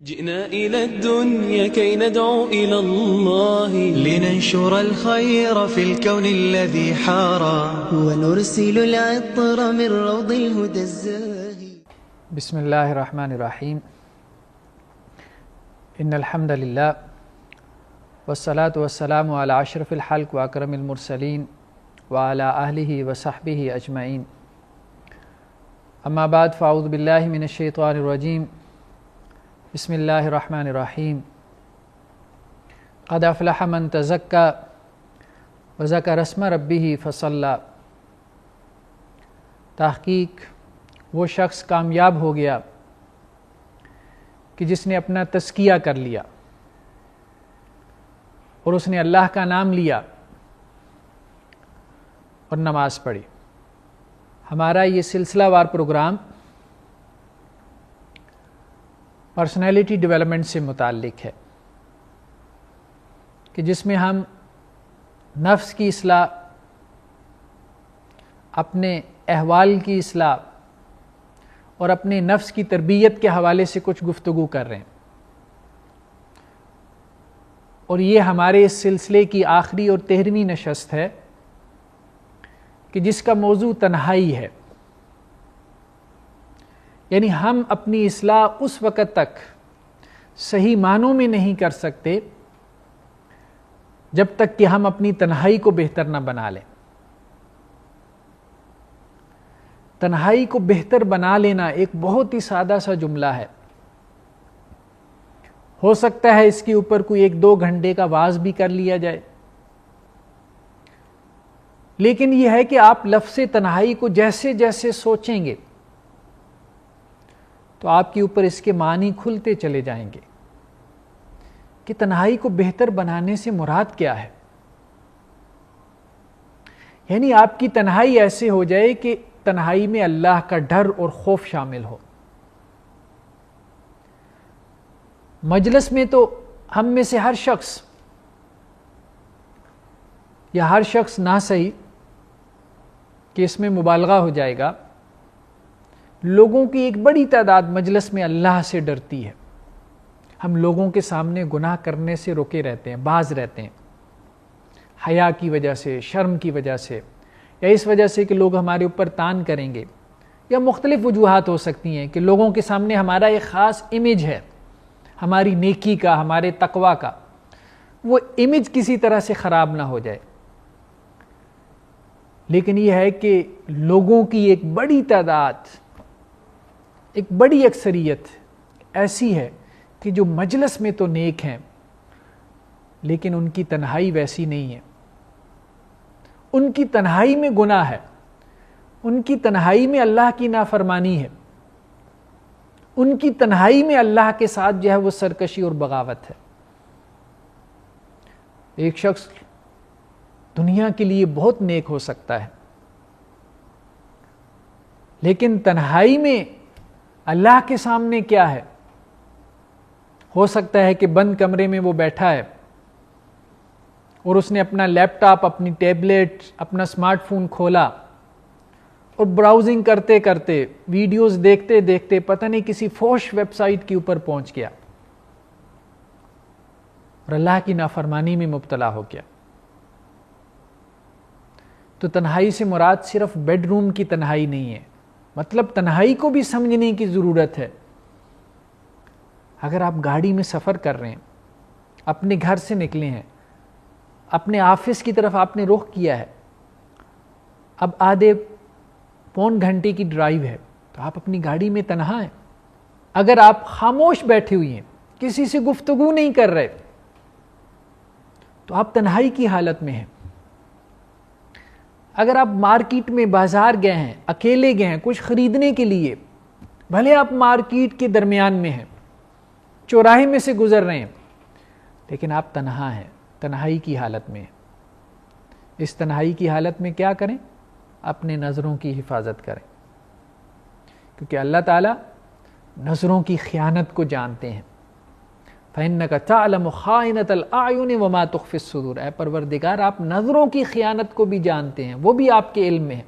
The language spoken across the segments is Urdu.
جئنا إلى الدنيا كي ندعو إلى الله لننشر الخير في الكون الذي حارى ونرسل العطر من روض الهدى الزاهي. بسم اللہ الرحمن الرحیم. ان الحمد للہ والصلاة والسلام علی اشرف الخلق واکرم المرسلین وعلی آلہ وصحبہ اجمعین. اما بعد فاعوذ باللہ من الشیطان الرجیم. بسم اللہ الرحمن الرحیم. قد افلح من تزکا وذکر اسم ربہ فصلی. تحقیق وہ شخص کامیاب ہو گیا کہ جس نے اپنا تزکیہ کر لیا اور اس نے اللہ کا نام لیا اور نماز پڑھی. ہمارا یہ سلسلہ وار پروگرام پرسنالٹی ڈیولپمنٹ سے متعلق ہے کہ جس میں ہم نفس کی اصلاح، اپنے احوال کی اصلاح اور اپنے نفس کی تربیت کے حوالے سے کچھ گفتگو کر رہے ہیں. اور یہ ہمارے اس سلسلے کی آخری اور 13ویں نشست ہے کہ جس کا موضوع تنہائی ہے. یعنی ہم اپنی اصلاح اس وقت تک صحیح معنوں میں نہیں کر سکتے جب تک کہ ہم اپنی تنہائی کو بہتر نہ بنا لیں. تنہائی کو بہتر بنا لینا ایک بہت ہی سادہ سا جملہ ہے. ہو سکتا ہے اس کے اوپر کوئی 1-2 گھنٹے کا وعظ بھی کر لیا جائے، لیکن یہ ہے کہ آپ لفظ تنہائی کو جیسے جیسے سوچیں گے تو آپ کے اوپر اس کے معنی کھلتے چلے جائیں گے کہ تنہائی کو بہتر بنانے سے مراد کیا ہے. یعنی آپ کی تنہائی ایسے ہو جائے کہ تنہائی میں اللہ کا ڈر اور خوف شامل ہو. مجلس میں تو ہم میں سے ہر شخص یا ہر شخص نہ صحیح کہ اس میں مبالغہ ہو جائے گا، لوگوں کی ایک بڑی تعداد مجلس میں اللہ سے ڈرتی ہے. ہم لوگوں کے سامنے گناہ کرنے سے روکے رہتے ہیں، باز رہتے ہیں، حیا کی وجہ سے، شرم کی وجہ سے، یا اس وجہ سے کہ لوگ ہمارے اوپر تان کریں گے، یا مختلف وجوہات ہو سکتی ہیں کہ لوگوں کے سامنے ہمارا ایک خاص امیج ہے ہماری نیکی کا، ہمارے تقوی کا، وہ امیج کسی طرح سے خراب نہ ہو جائے. لیکن یہ ہے کہ لوگوں کی ایک بڑی تعداد، ایک بڑی اکثریت ایسی ہے کہ جو مجلس میں تو نیک ہیں لیکن ان کی تنہائی ویسی نہیں ہے. ان کی تنہائی میں گناہ ہے، ان کی تنہائی میں اللہ کی نافرمانی ہے، ان کی تنہائی میں اللہ کے ساتھ جو ہے وہ سرکشی اور بغاوت ہے. ایک شخص دنیا کے لیے بہت نیک ہو سکتا ہے لیکن تنہائی میں اللہ کے سامنے کیا ہے؟ ہو سکتا ہے کہ بند کمرے میں وہ بیٹھا ہے اور اس نے اپنا لیپ ٹاپ، اپنی ٹیبلیٹ، اپنا سمارٹ فون کھولا اور براؤزنگ کرتے کرتے، ویڈیوز دیکھتے دیکھتے پتہ نہیں کسی فحش ویب سائٹ کے اوپر پہنچ گیا اور اللہ کی نافرمانی میں مبتلا ہو گیا. تو تنہائی سے مراد صرف بیڈ روم کی تنہائی نہیں ہے، مطلب تنہائی کو بھی سمجھنے کی ضرورت ہے. اگر آپ گاڑی میں سفر کر رہے ہیں، اپنے گھر سے نکلے ہیں، اپنے آفس کی طرف آپ نے رخ کیا ہے، اب آدھے پون گھنٹے کی ڈرائیو ہے، تو آپ اپنی گاڑی میں تنہا ہیں. اگر آپ خاموش بیٹھے ہوئی ہیں، کسی سے گفتگو نہیں کر رہے، تو آپ تنہائی کی حالت میں ہیں. اگر آپ مارکیٹ میں بازار گئے ہیں، اکیلے گئے ہیں کچھ خریدنے کے لیے، بھلے آپ مارکیٹ کے درمیان میں ہیں، چوراہے میں سے گزر رہے ہیں، لیکن آپ تنہا ہیں، تنہائی کی حالت میں ہیں. اس تنہائی کی حالت میں کیا کریں؟ اپنے نظروں کی حفاظت کریں، کیونکہ اللہ تعالیٰ نظروں کی خیانت کو جانتے ہیں. فَإِنَّكَ تَعْلَمُ خَائِنَةَ الْأَعْيُنِ وَمَا تُخْفِي الصُّدُورُ. اے پروردگار، آپ نظروں کی خیانت کو بھی جانتے ہیں، وہ بھی آپ کے علم میں ہے.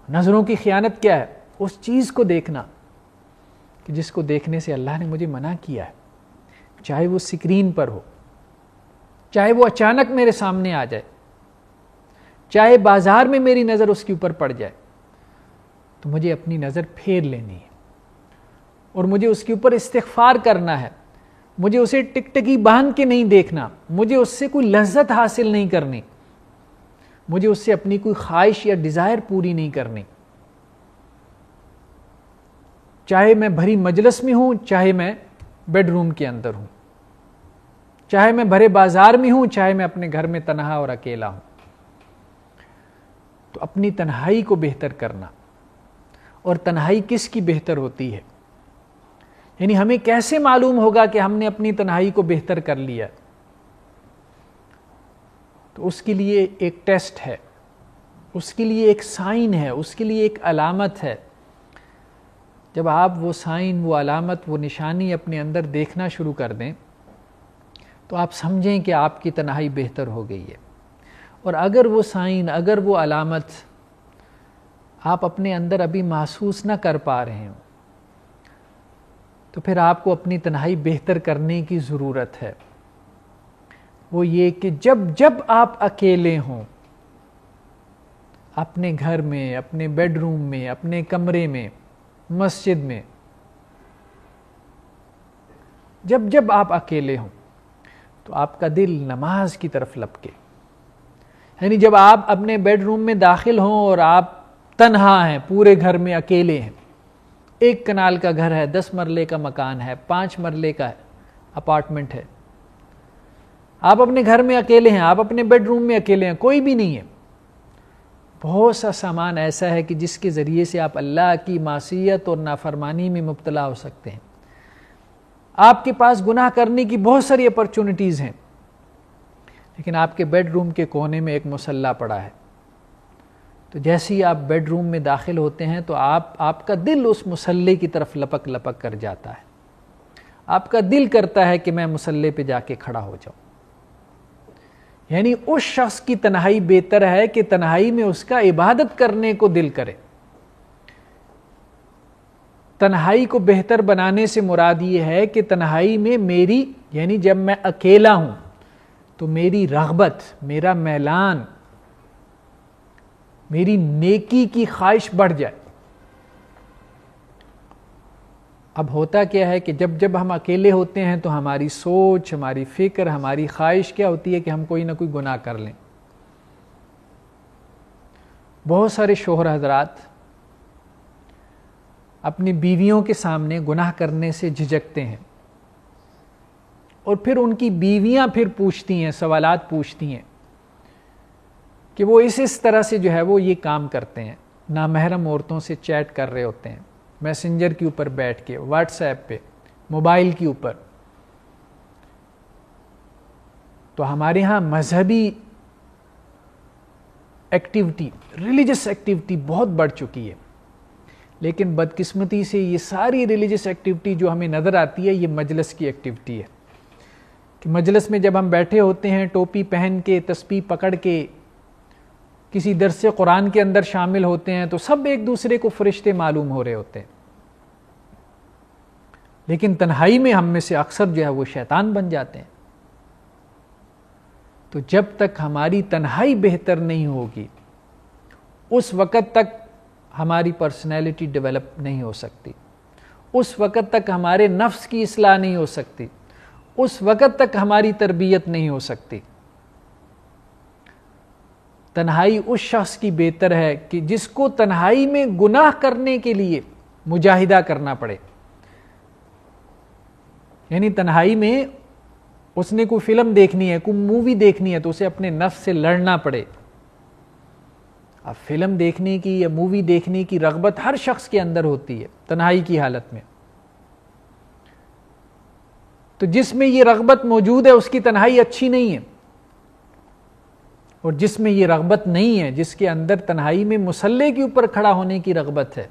نظروں کی خیانت کیا ہے؟ اس چیز کو دیکھنا کہ جس کو دیکھنے سے اللہ نے مجھے منع کیا ہے، چاہے وہ اسکرین پر ہو، چاہے وہ اچانک میرے سامنے آ جائے، چاہے بازار میں میری نظر اس کے اوپر پڑ جائے، تو مجھے اپنی نظر پھیر لینی ہے اور مجھے اس کے اوپر استغفار کرنا ہے. مجھے اسے ٹکٹکی باندھ کے نہیں دیکھنا، مجھے اس سے کوئی لذت حاصل نہیں کرنی، مجھے اس سے اپنی کوئی خواہش یا ڈیزائر پوری نہیں کرنی. چاہے میں بھری مجلس میں ہوں، چاہے میں بیڈ روم کے اندر ہوں، چاہے میں بھرے بازار میں ہوں، چاہے میں اپنے گھر میں تنہا اور اکیلا ہوں. تو اپنی تنہائی کو بہتر کرنا. اور تنہائی کس کی بہتر ہوتی ہے؟ یعنی ہمیں کیسے معلوم ہوگا کہ ہم نے اپنی تنہائی کو بہتر کر لیا؟ تو اس کے لیے ایک ٹیسٹ ہے، اس کے لیے ایک سائن ہے، اس کے لیے ایک علامت ہے. جب آپ وہ سائن، وہ علامت، وہ نشانی اپنے اندر دیکھنا شروع کر دیں تو آپ سمجھیں کہ آپ کی تنہائی بہتر ہو گئی ہے. اور اگر وہ سائن، اگر وہ علامت آپ اپنے اندر ابھی محسوس نہ کر پا رہے ہوں تو پھر آپ کو اپنی تنہائی بہتر کرنے کی ضرورت ہے. وہ یہ کہ جب آپ اکیلے ہوں، اپنے گھر میں، اپنے بیڈ روم میں، اپنے کمرے میں، مسجد میں، جب آپ اکیلے ہوں تو آپ کا دل نماز کی طرف لپکے. یعنی جب آپ اپنے بیڈ روم میں داخل ہوں اور آپ تنہا ہیں، پورے گھر میں اکیلے ہیں، 1 کنال کا گھر ہے، 10 مرلے کا مکان ہے، 5 مرلے کا اپارٹمنٹ ہے، آپ اپنے گھر میں اکیلے ہیں، آپ اپنے بیڈ روم میں اکیلے ہیں، کوئی بھی نہیں ہے. بہت سا سامان ایسا ہے کہ جس کے ذریعے سے آپ اللہ کی معصیت اور نافرمانی میں مبتلا ہو سکتے ہیں. آپ کے پاس گناہ کرنے کی بہت ساری اپرچونٹیز ہیں، لیکن آپ کے بیڈ روم کے کونے میں ایک مصلی پڑا ہے. تو جیسے ہی آپ بیڈ روم میں داخل ہوتے ہیں تو آپ کا دل اس مصلی کی طرف لپک کر جاتا ہے. آپ کا دل کرتا ہے کہ میں مصلی پہ جا کے کھڑا ہو جاؤں. یعنی اس شخص کی تنہائی بہتر ہے کہ تنہائی میں اس کا عبادت کرنے کو دل کرے. تنہائی کو بہتر بنانے سے مراد یہ ہے کہ تنہائی میں میری، یعنی جب میں اکیلا ہوں تو میری رغبت، میرا میلان، میری نیکی کی خواہش بڑھ جائے. اب ہوتا کیا ہے کہ جب ہم اکیلے ہوتے ہیں تو ہماری سوچ، ہماری فکر، ہماری خواہش کیا ہوتی ہے کہ ہم کوئی نہ کوئی گناہ کر لیں. بہت سارے شوہر حضرات اپنی بیویوں کے سامنے گناہ کرنے سے جھجکتے ہیں اور پھر ان کی بیویاں پھر پوچھتی ہیں، سوالات پوچھتی ہیں کہ وہ اس طرح سے جو ہے وہ یہ کام کرتے ہیں. نامحرم عورتوں سے چیٹ کر رہے ہوتے ہیں، میسنجر کے اوپر بیٹھ کے، واٹس ایپ پہ، موبائل کے اوپر. تو ہمارے ہاں مذہبی ایکٹیویٹی، ریلیجس ایکٹیویٹی بہت بڑھ چکی ہے، لیکن بدقسمتی سے یہ ساری ریلیجس ایکٹیویٹی جو ہمیں نظر آتی ہے یہ مجلس کی ایکٹیویٹی ہے. کہ مجلس میں جب ہم بیٹھے ہوتے ہیں، ٹوپی پہن کے، تسبیح پکڑ کے کسی درس قرآن کے اندر شامل ہوتے ہیں تو سب ایک دوسرے کو فرشتے معلوم ہو رہے ہوتے ہیں، لیکن تنہائی میں ہم میں سے اکثر جو ہے وہ شیطان بن جاتے ہیں. تو جب تک ہماری تنہائی بہتر نہیں ہوگی اس وقت تک ہماری پرسنالٹی ڈیولپ نہیں ہو سکتی، اس وقت تک ہمارے نفس کی اصلاح نہیں ہو سکتی، اس وقت تک ہماری تربیت نہیں ہو سکتی. تنہائی اس شخص کی بہتر ہے کہ جس کو تنہائی میں گناہ کرنے کے لیے مجاہدہ کرنا پڑے. یعنی تنہائی میں اس نے کوئی فلم دیکھنی ہے، کوئی مووی دیکھنی ہے تو اسے اپنے نفس سے لڑنا پڑے. اب فلم دیکھنے کی یا مووی دیکھنے کی رغبت ہر شخص کے اندر ہوتی ہے تنہائی کی حالت میں. تو جس میں یہ رغبت موجود ہے اس کی تنہائی اچھی نہیں ہے، اور جس میں یہ رغبت نہیں ہے، جس کے اندر تنہائی میں مصلی کے اوپر کھڑا ہونے کی رغبت ہے،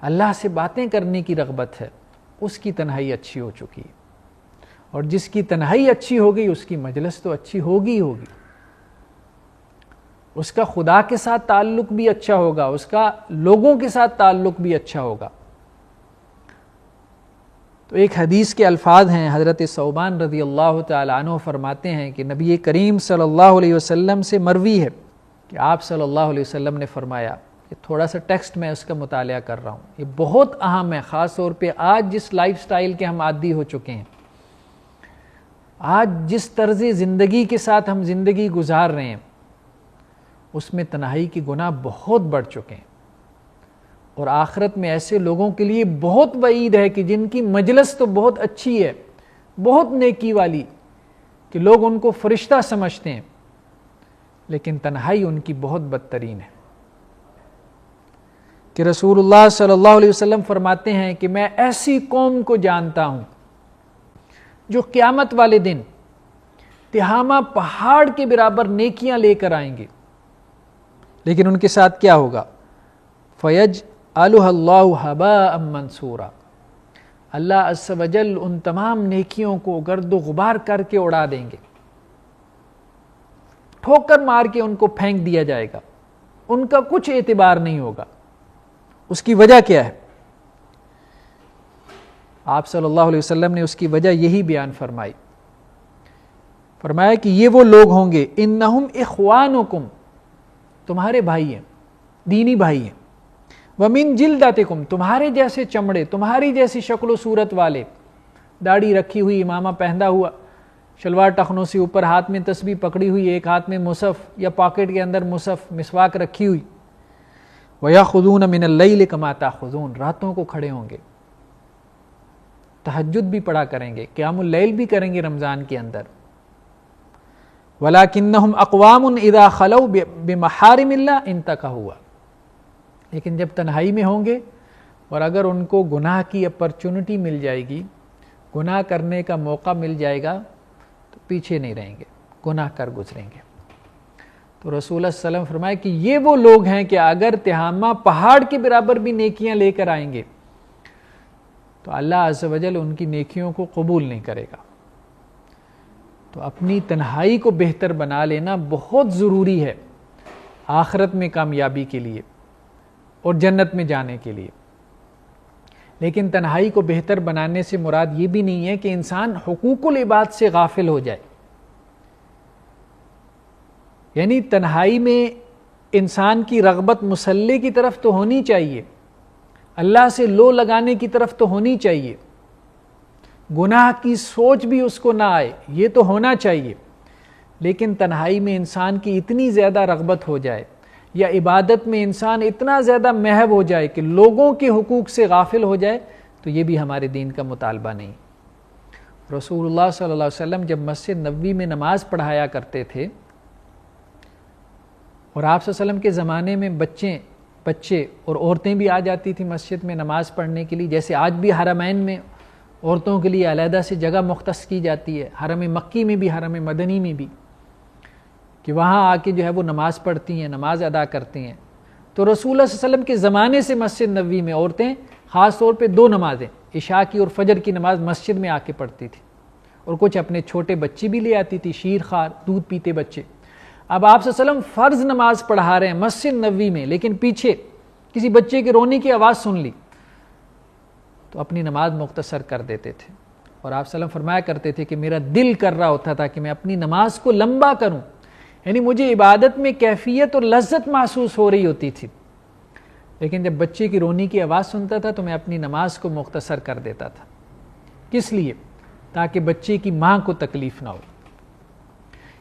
اللہ سے باتیں کرنے کی رغبت ہے، اس کی تنہائی اچھی ہو چکی ہے. اور جس کی تنہائی اچھی ہو گئی اس کی مجلس تو اچھی ہوگی، اس کا خدا کے ساتھ تعلق بھی اچھا ہوگا، اس کا لوگوں کے ساتھ تعلق بھی اچھا ہوگا. تو ایک حدیث کے الفاظ ہیں، حضرت ثوبان رضی اللہ تعالیٰ عنہ فرماتے ہیں کہ نبی کریم صلی اللہ علیہ وسلم سے مروی ہے کہ آپ صلی اللہ علیہ وسلم نے فرمایا، کہ تھوڑا سا ٹیکسٹ میں اس کا مطالعہ کر رہا ہوں، یہ بہت اہم ہے، خاص طور پہ آج جس لائف سٹائل کے ہم عادی ہو چکے ہیں، آج جس طرز زندگی کے ساتھ ہم زندگی گزار رہے ہیں، اس میں تنہائی کے گناہ بہت بڑھ چکے ہیں، اور آخرت میں ایسے لوگوں کے لیے بہت وعید ہے کہ جن کی مجلس تو بہت اچھی ہے، بہت نیکی والی، کہ لوگ ان کو فرشتہ سمجھتے ہیں، لیکن تنہائی ان کی بہت بدترین ہے۔ کہ رسول اللہ صلی اللہ علیہ وسلم فرماتے ہیں کہ میں ایسی قوم کو جانتا ہوں جو قیامت والے دن تہامہ پہاڑ کے برابر نیکیاں لے کر آئیں گے، لیکن ان کے ساتھ کیا ہوگا؟ فَيَجْعَلُهَا اللَّهُ هَبَاءً مَنْثُورًا، اللہ عز و جل ان تمام نیکیوں کو گرد و غبار کر کے اڑا دیں گے، ٹھوکر مار کے ان کو پھینک دیا جائے گا، ان کا کچھ اعتبار نہیں ہوگا۔ اس کی وجہ کیا ہے؟ آپ صلی اللہ علیہ وسلم نے اس کی وجہ یہی بیان فرمائی، فرمایا کہ یہ وہ لوگ ہوں گے، انہم اخوانکم، تمہارے بھائی ہیں، دینی بھائی ہیں، ومن جلدتکم، تمہارے جیسے چمڑے، تمہاری جیسی شکل و صورت والے، داڑھی رکھی ہوئی، امامہ پہنا ہوا، شلوار ٹخنوں سے اوپر، ہاتھ میں تسبیح پکڑی ہوئی، ایک ہاتھ میں مصحف یا پاکٹ کے اندر مصحف، مسواک رکھی ہوئی، وَيَأْخُذُونَ مِنَ اللَّيْلِ كَمَا تَأْخُذُونَ، راتوں کو کھڑے ہوں گے، تہجد بھی پڑھا کریں گے، قیام اللیل بھی کریں گے رمضان کے اندر، وَلَكِنَّهُمْ أَقْوَامٌ إِذَا خَلَوْا بِمَحَارِمِ اللَّهِ انتَكَهُوا، لیکن جب تنہائی میں ہوں گے اور اگر ان کو گناہ کی اپرچونٹی مل جائے گی، گناہ کرنے کا موقع مل جائے گا، تو پیچھے نہیں رہیں گے، گناہ کر گزریں گے۔ تو رسول اللہ صلی اللہ علیہ وسلم فرمائے کہ یہ وہ لوگ ہیں کہ اگر تہامہ پہاڑ کے برابر بھی نیکیاں لے کر آئیں گے تو اللہ عز و جل ان کی نیکیوں کو قبول نہیں کرے گا۔ تو اپنی تنہائی کو بہتر بنا لینا بہت ضروری ہے آخرت میں کامیابی کے لیے اور جنت میں جانے کے لیے۔ لیکن تنہائی کو بہتر بنانے سے مراد یہ بھی نہیں ہے کہ انسان حقوق العباد سے غافل ہو جائے، یعنی تنہائی میں انسان کی رغبت مسلح کی طرف تو ہونی چاہیے، اللہ سے لو لگانے کی طرف تو ہونی چاہیے، گناہ کی سوچ بھی اس کو نہ آئے، یہ تو ہونا چاہیے، لیکن تنہائی میں انسان کی اتنی زیادہ رغبت ہو جائے یا عبادت میں انسان اتنا زیادہ محو ہو جائے کہ لوگوں کے حقوق سے غافل ہو جائے، تو یہ بھی ہمارے دین کا مطالبہ نہیں۔ رسول اللہ صلی اللہ علیہ وسلم جب مسجد نبوی میں نماز پڑھایا کرتے تھے، اور آپ صلی اللہ علیہ وسلم کے زمانے میں بچے اور عورتیں بھی آ جاتی تھی مسجد میں نماز پڑھنے کے لیے، جیسے آج بھی حرمین میں عورتوں کے لیے علیحدہ سے جگہ مختص کی جاتی ہے، حرم مکی میں بھی، حرم مدنی میں بھی، کہ وہاں آ کے جو ہے وہ نماز پڑھتی ہیں، نماز ادا کرتی ہیں۔ تو رسول اللہ صلی اللہ علیہ وسلم کے زمانے سے مسجد نبوی میں عورتیں خاص طور پہ 2 نمازیں، عشاء کی اور فجر کی نماز مسجد میں آ کے پڑھتی تھی، اور کچھ اپنے چھوٹے بچے بھی لے آتی تھی، شیر خوار دودھ پیتے بچے۔ اب آپ صلی اللہ علیہ وسلم فرض نماز پڑھا رہے ہیں مسجد نبوی میں، لیکن پیچھے کسی بچے کے رونے کی آواز سن لی تو اپنی نماز مختصر کر دیتے تھے، اور آپ صلی اللہ علیہ وسلم فرمایا کرتے تھے کہ میرا دل کر رہا ہوتا تھا کہ میں اپنی نماز کو لمبا کروں، یعنی مجھے عبادت میں کیفیت اور لذت محسوس ہو رہی ہوتی تھی، لیکن جب بچے کی رونے کی آواز سنتا تھا تو میں اپنی نماز کو مختصر کر دیتا تھا۔ کس لیے؟ تاکہ بچے کی ماں کو تکلیف نہ ہو۔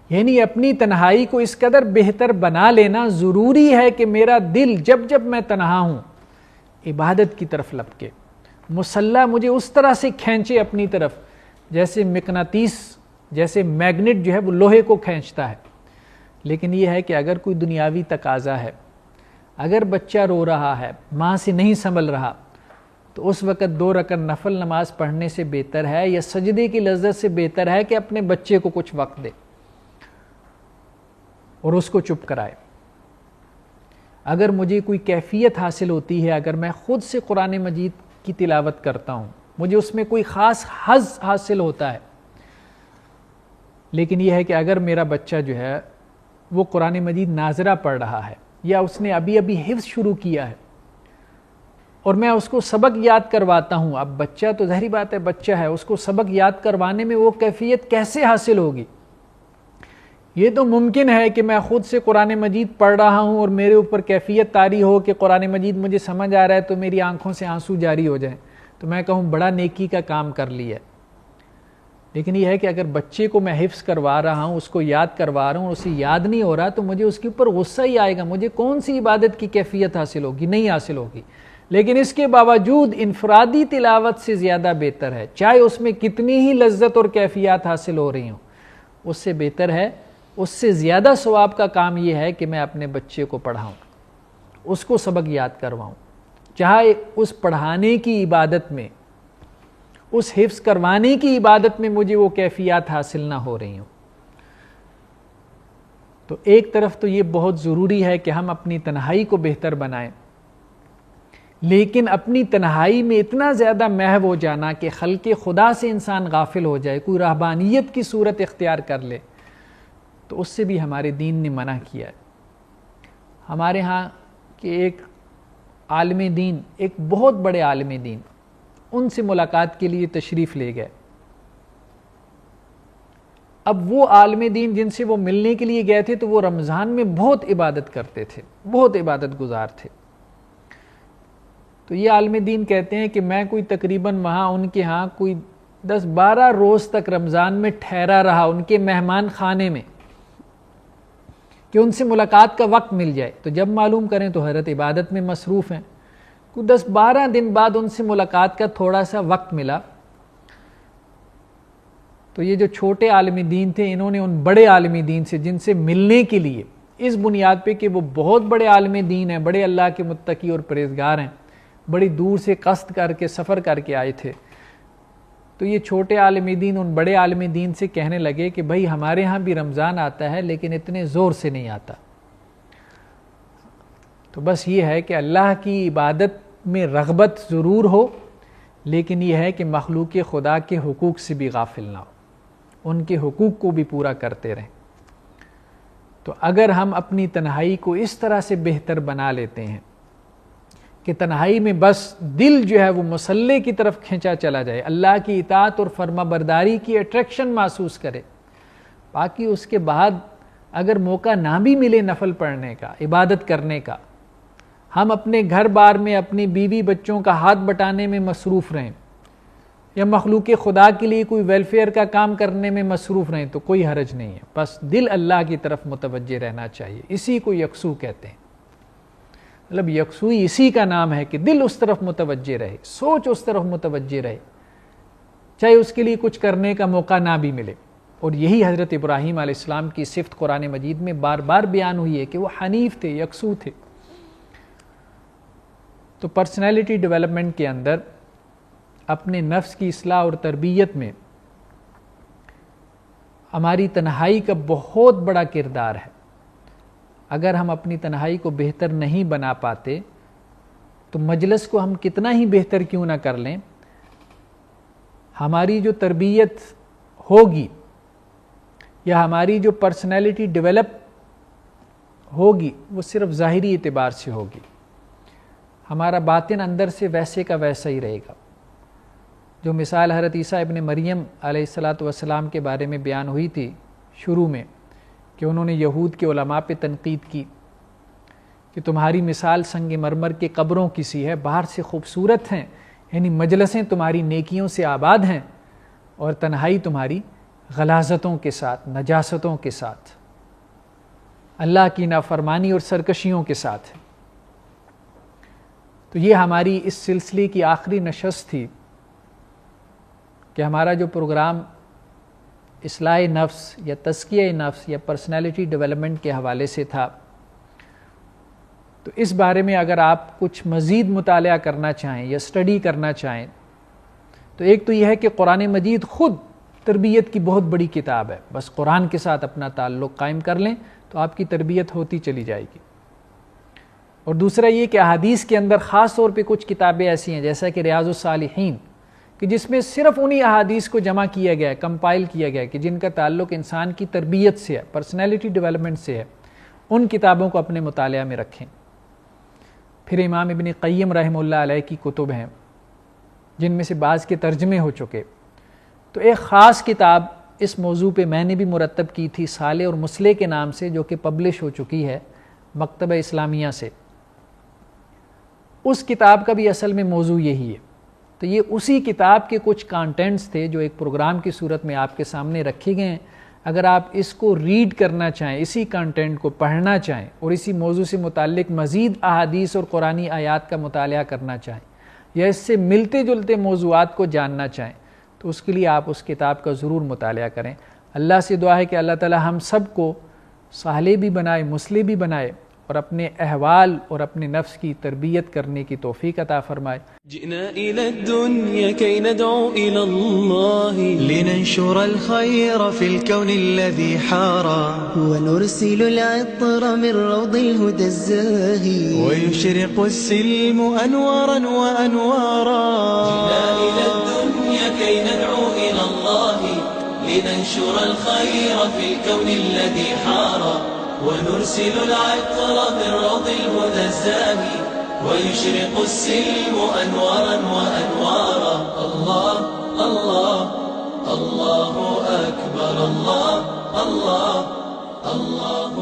یعنی اپنی تنہائی کو اس قدر بہتر بنا لینا ضروری ہے کہ میرا دل جب جب میں تنہا ہوں عبادت کی طرف لپکے، مصلی مجھے اس طرح سے کھینچے اپنی طرف جیسے مقناطیس، جیسے میگنیٹ جو ہے وہ لوہے کو کھینچتا ہے۔ لیکن یہ ہے کہ اگر کوئی دنیاوی تقاضا ہے، اگر بچہ رو رہا ہے، ماں سے نہیں سنبھل رہا، تو اس وقت 2 رکعت نفل نماز پڑھنے سے بہتر ہے یا سجدے کی لذت سے بہتر ہے کہ اپنے بچے کو کچھ وقت دے اور اس کو چپ کرائے۔ اگر مجھے کوئی کیفیت حاصل ہوتی ہے، اگر میں خود سے قرآن مجید کی تلاوت کرتا ہوں، مجھے اس میں کوئی خاص حظ حاصل ہوتا ہے، لیکن یہ ہے کہ اگر میرا بچہ جو ہے وہ قرآن مجید ناظرہ پڑھ رہا ہے یا اس نے ابھی حفظ شروع کیا ہے، اور میں اس کو سبق یاد کرواتا ہوں. اب بچہ تو ظاہری بات ہے بچہ ہے, اس کو سبق یاد کروانے میں وہ کیفیت کیسے حاصل ہوگی؟ یہ تو ممکن ہے کہ میں خود سے قرآن مجید پڑھ رہا ہوں اور میرے اوپر کیفیت طاری ہو کہ قرآن مجید مجھے سمجھ آ رہا ہے تو میری آنکھوں سے آنسو جاری ہو جائیں, تو میں کہوں بڑا نیکی کا کام کر لیا. لیکن یہ ہے کہ اگر بچے کو میں حفظ کروا رہا ہوں, اس کو یاد کروا رہا ہوں, اسے یاد نہیں ہو رہا, تو مجھے اس کے اوپر غصہ ہی آئے گا. مجھے کون سی عبادت کی کیفیت حاصل ہوگی؟ نہیں حاصل ہوگی. لیکن اس کے باوجود انفرادی تلاوت سے زیادہ بہتر ہے, چاہے اس میں کتنی ہی لذت اور کیفیات حاصل ہو رہی ہوں, اس سے بہتر ہے, اس سے زیادہ ثواب کا کام یہ ہے کہ میں اپنے بچے کو پڑھاؤں, اس کو سبق یاد کرواؤں, چاہے اس پڑھانے کی عبادت میں, اس حفظ کروانے کی عبادت میں مجھے وہ کیفیات حاصل نہ ہو رہی ہوں. تو ایک طرف تو یہ بہت ضروری ہے کہ ہم اپنی تنہائی کو بہتر بنائیں, لیکن اپنی تنہائی میں اتنا زیادہ محو ہو جانا کہ خلق خدا سے انسان غافل ہو جائے, کوئی رہبانیت کی صورت اختیار کر لے, تو اس سے بھی ہمارے دین نے منع کیا ہے. ہمارے ہاں کہ ایک عالم دین, ایک بہت بڑے عالم دین, ان سے ملاقات کے لیے تشریف لے گئے. اب وہ عالم دین جن سے وہ ملنے کے لیے گئے تھے تو وہ رمضان میں بہت عبادت کرتے تھے, بہت عبادت گزار تھے. تو یہ عالم دین کہتے ہیں کہ میں کوئی تقریباً وہاں ان کے ہاں کوئی 10-12 روز تک رمضان میں ٹھہرا رہا ان کے مہمان خانے میں کہ ان سے ملاقات کا وقت مل جائے. تو جب معلوم کریں تو حضرت عبادت میں مصروف ہیں. کوئی 10-12 دن بعد ان سے ملاقات کا تھوڑا سا وقت ملا, تو یہ جو چھوٹے عالم دین تھے انہوں نے ان بڑے عالم دین سے جن سے ملنے کے لیے, اس بنیاد پہ کہ وہ بہت بڑے عالم دین ہیں, بڑے اللہ کے متقی اور پرہیزگار ہیں, بڑی دور سے قصد کر کے سفر کر کے آئے تھے, تو یہ چھوٹے عالم دین ان بڑے عالم دین سے کہنے لگے کہ بھائی ہمارے ہاں بھی رمضان آتا ہے لیکن اتنے زور سے نہیں آتا. تو بس یہ ہے کہ اللہ کی عبادت میں رغبت ضرور ہو, لیکن یہ ہے کہ مخلوق خدا کے حقوق سے بھی غافل نہ ہو, ان کے حقوق کو بھی پورا کرتے رہیں. تو اگر ہم اپنی تنہائی کو اس طرح سے بہتر بنا لیتے ہیں کہ تنہائی میں بس دل جو ہے وہ مصلی کی طرف کھینچا چلا جائے, اللہ کی اطاعت اور فرما برداری کی اٹریکشن محسوس کرے, باقی اس کے بعد اگر موقع نہ بھی ملے نفل پڑھنے کا, عبادت کرنے کا, ہم اپنے گھر بار میں اپنی بیوی بچوں کا ہاتھ بٹانے میں مصروف رہیں یا مخلوق خدا کے لیے کوئی ویلفیئر کا کام کرنے میں مصروف رہیں, تو کوئی حرج نہیں ہے. بس دل اللہ کی طرف متوجہ رہنا چاہیے, اسی کو یکسو کہتے ہیں. مطلب یکسوئی اسی کا نام ہے کہ دل اس طرف متوجہ رہے, سوچ اس طرف متوجہ رہے, چاہے اس کے لیے کچھ کرنے کا موقع نہ بھی ملے. اور یہی حضرت ابراہیم علیہ السلام کی صفت قرآن مجید میں بار بار بیان ہوئی ہے کہ وہ حنیف تھے, یکسو تھے. تو پرسنالٹی ڈیولپمنٹ کے اندر اپنے نفس کی اصلاح اور تربیت میں ہماری تنہائی کا بہت بڑا کردار ہے. اگر ہم اپنی تنہائی کو بہتر نہیں بنا پاتے تو مجلس کو ہم کتنا ہی بہتر کیوں نہ کر لیں, ہماری جو تربیت ہوگی یا ہماری جو پرسنالٹی ڈیولپ ہوگی وہ صرف ظاہری اعتبار سے ہوگی, ہمارا باطن اندر سے ویسے کا ویسا ہی رہے گا. جو مثال حضرت عیسیٰ ابن مریم علیہ السلام کے بارے میں بیان ہوئی تھی شروع میں کہ انہوں نے یہود کے علماء پہ تنقید کی کہ تمہاری مثال سنگ مرمر کے قبروں کی سی ہے, باہر سے خوبصورت ہیں, یعنی مجلسیں تمہاری نیکیوں سے آباد ہیں اور تنہائی تمہاری غلاظتوں کے ساتھ, نجاستوں کے ساتھ, اللہ کی نافرمانی اور سرکشیوں کے ساتھ ہے. تو یہ ہماری اس سلسلے کی آخری نشست تھی کہ ہمارا جو پروگرام اصلاح نفس یا تزکیہ نفس یا پرسنالٹی ڈیولپمنٹ کے حوالے سے تھا, تو اس بارے میں اگر آپ کچھ مزید مطالعہ کرنا چاہیں یا اسٹڈی کرنا چاہیں تو ایک تو یہ ہے کہ قرآن مجید خود تربیت کی بہت بڑی کتاب ہے, بس قرآن کے ساتھ اپنا تعلق قائم کر لیں تو آپ کی تربیت ہوتی چلی جائے گی. اور دوسرا یہ کہ احادیث کے اندر خاص طور پہ کچھ کتابیں ایسی ہیں جیسا کہ ریاض الصالحین کہ جس میں صرف انہی احادیث کو جمع کیا گیا ہے, کمپائل کیا گیا ہے کہ جن کا تعلق انسان کی تربیت سے ہے, پرسنالٹی ڈیولپمنٹ سے ہے. ان کتابوں کو اپنے مطالعہ میں رکھیں. پھر امام ابن قیم رحمہ اللہ علیہ کی کتب ہیں جن میں سے بعض کے ترجمے ہو چکے. تو ایک خاص کتاب اس موضوع پہ میں نے بھی مرتب کی تھی صالح اور مسلح کے نام سے، جو کہ پبلش ہو چکی ہے مکتبہ اسلامیہ سے. اس کتاب کا بھی اصل میں موضوع یہی ہے. تو یہ اسی کتاب کے کچھ کانٹینٹس تھے جو ایک پروگرام کی صورت میں آپ کے سامنے رکھے گئے ہیں. اگر آپ اس کو ریڈ کرنا چاہیں، اسی کانٹینٹ کو پڑھنا چاہیں اور اسی موضوع سے متعلق مزید احادیث اور قرآنی آیات کا مطالعہ کرنا چاہیں یا اس سے ملتے جلتے موضوعات کو جاننا چاہیں، تو اس کے لیے آپ اس کتاب کا ضرور مطالعہ کریں. اللہ سے دعا ہے کہ اللہ تعالی ہم سب کو صالح بھی بنائے، مسلح بھی بنائے اور اپنے احوال اور اپنے نفس کی تربیت کرنے کی توفیق عطا فرمائے. جئنا إلى الدنيا كي ندعو إلى الله لننشر الخير في الكون الذي حارى ونرسل العطر من روض الهدى الزاهي ويشرق السلم أنوارا وأنوارا. جئنا إلى الدنيا كي ندعو إلى الله لننشر الخير في الكون الذي حارى ونرسل العطر من روض الهدى الزاهي ويشرق السلم أنوارا وأنوارا. الله الله الله أكبر الله الله الله